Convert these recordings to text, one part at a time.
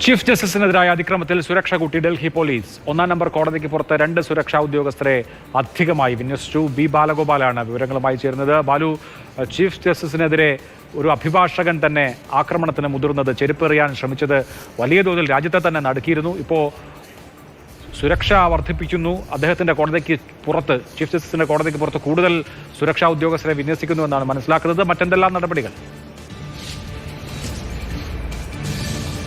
Chief ജസ്റ്റിസിനെതിരായ അതിക്രമത്തിൽ സുരക്ഷ കൂട്ടി Delhi police. ഒന്നാം നമ്പർ കോടതിക്ക് പുറത്ത് 2 സുരക്ഷാ ഉദ്യോഗസ്ഥരെ അധികമായി വിന്യസിച്ചു. ബി ബാലഗോപാലാണ് വിവരങ്ങളുമായി ചേരുന്നത്. ബാലു, ചീഫ് ജസ്റ്റിസിനെതിരെ ഒരു അഭിഭാഷകൻ തന്നെ ആക്രമണത്തിന് മുതിർന്നത്, ചെരുപ്പെറിയാൻ ശ്രമിച്ചത് വലിയ തോതിൽ രാജ്യത്തെ തന്നെ നടുക്കിയിരുന്നു. ഇപ്പോൾ സുരക്ഷ വർദ്ധിപ്പിക്കുന്നു. അദ്ദേഹത്തിന്റെ കോടതിക്ക് പുറത്ത്, ചീഫ് ജസ്റ്റിസിന്റെ കോടതിക്ക് പുറത്ത് കൂടുതൽ സുരക്ഷാ ഉദ്യോഗസ്ഥരെ വിന്യസിക്കുന്നു എന്നാണ് മനസ്സിലാക്കുന്നത്. മറ്റെന്തെല്ലാം നടപടികൾ?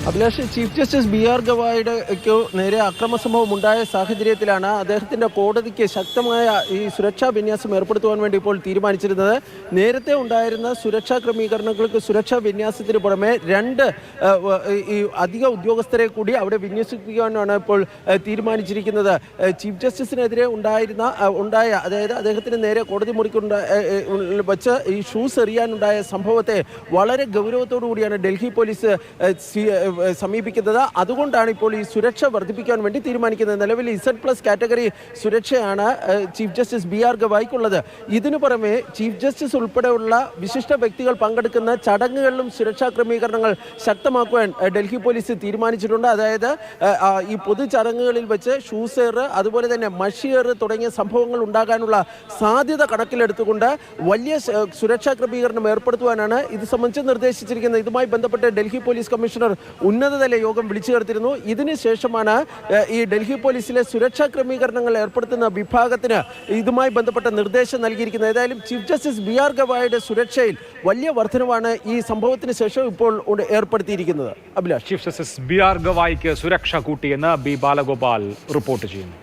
അഭിലാഷ്, ചീഫ് ജസ്റ്റിസ് BR ഗവായിയുടെ നേരെ അക്രമ സംഭവം ഉണ്ടായ സാഹചര്യത്തിലാണ് അദ്ദേഹത്തിന്റെ കോടതിക്ക് ശക്തമായ ഈ സുരക്ഷാ വിന്യാസം ഏർപ്പെടുത്തുവാൻ വേണ്ടി ഇപ്പോൾ തീരുമാനിച്ചിരുന്നത്. നേരത്തെ ഉണ്ടായിരുന്ന സുരക്ഷാ ക്രമീകരണങ്ങൾക്ക്, സുരക്ഷാ വിന്യാസത്തിന് പുറമെ 2 ഈ അധിക ഉദ്യോഗസ്ഥരെ കൂടി അവിടെ വിന്യസിപ്പിക്കാനാണ് ഇപ്പോൾ തീരുമാനിച്ചിരിക്കുന്നത്. ചീഫ് ജസ്റ്റിസിനെതിരെ ഉണ്ടായ അതായത് അദ്ദേഹത്തിന് നേരെ കോടതി മുറിക്കുണ്ടായ വച്ച് ഈ ഷൂസ് എറിയാനുണ്ടായ സംഭവത്തെ വളരെ ഗൗരവത്തോടു കൂടിയാണ് ഡൽഹി പോലീസ് സമീപിക്കുന്നത്. അതുകൊണ്ടാണ് ഇപ്പോൾ ഈ സുരക്ഷ വർദ്ധിപ്പിക്കാൻ വേണ്ടി തീരുമാനിക്കുന്നത്. നിലവിൽ Z+ കാറ്റഗറി സുരക്ഷയാണ് ചീഫ് ജസ്റ്റിസ് BR ഗവായിക്കുള്ളത്. ഇതിനു പുറമെ ചീഫ് ജസ്റ്റിസ് ഉൾപ്പെടെയുള്ള വിശിഷ്ട വ്യക്തികൾ പങ്കെടുക്കുന്ന ചടങ്ങുകളിലും സുരക്ഷാ ക്രമീകരണങ്ങൾ ശക്തമാക്കുവാൻ ഡൽഹി പോലീസ് തീരുമാനിച്ചിട്ടുണ്ട്. അതായത് ഈ പൊതു ചടങ്ങുകളിൽ വെച്ച് ഷൂസേർ, അതുപോലെ തന്നെ മഷിയേർ തുടങ്ങിയ സംഭവങ്ങൾ ഉണ്ടാകാനുള്ള സാധ്യത കണക്കിലെടുത്തുകൊണ്ട് വലിയ സുരക്ഷാ ക്രമീകരണം ഏർപ്പെടുത്തുവാനാണ് ഇത് സംബന്ധിച്ച് നിർദ്ദേശിച്ചിരിക്കുന്നത്. ഇതുമായി ബന്ധപ്പെട്ട് ഡൽഹി പോലീസ് കമ്മീഷണർ ഉന്നതതല യോഗം വിളിച്ചു ചേർത്തിരുന്നു. ഇതിനുശേഷമാണ് ഈ ഡൽഹി പോലീസിലെ സുരക്ഷാ ക്രമീകരണങ്ങൾ ഏർപ്പെടുത്തുന്ന വിഭാഗത്തിന് ഇതുമായി ബന്ധപ്പെട്ട നിർദ്ദേശം നൽകിയിരിക്കുന്നത്. ഏതായാലും ചീഫ് ജസ്റ്റിസ് BR ഗവായിയുടെ സുരക്ഷയിൽ വലിയ വർധനവാണ് ഈ സംഭവത്തിന് ശേഷം ഇപ്പോൾ ഏർപ്പെടുത്തിയിരിക്കുന്നത്. അഭിലാഷ്, ചീഫ് ജസ്റ്റിസ് BR ഗവായിക്ക് സുരക്ഷ കൂട്ടിയെന്ന് ബി ബാലഗോപാൽ റിപ്പോർട്ട് ചെയ്യുന്നു.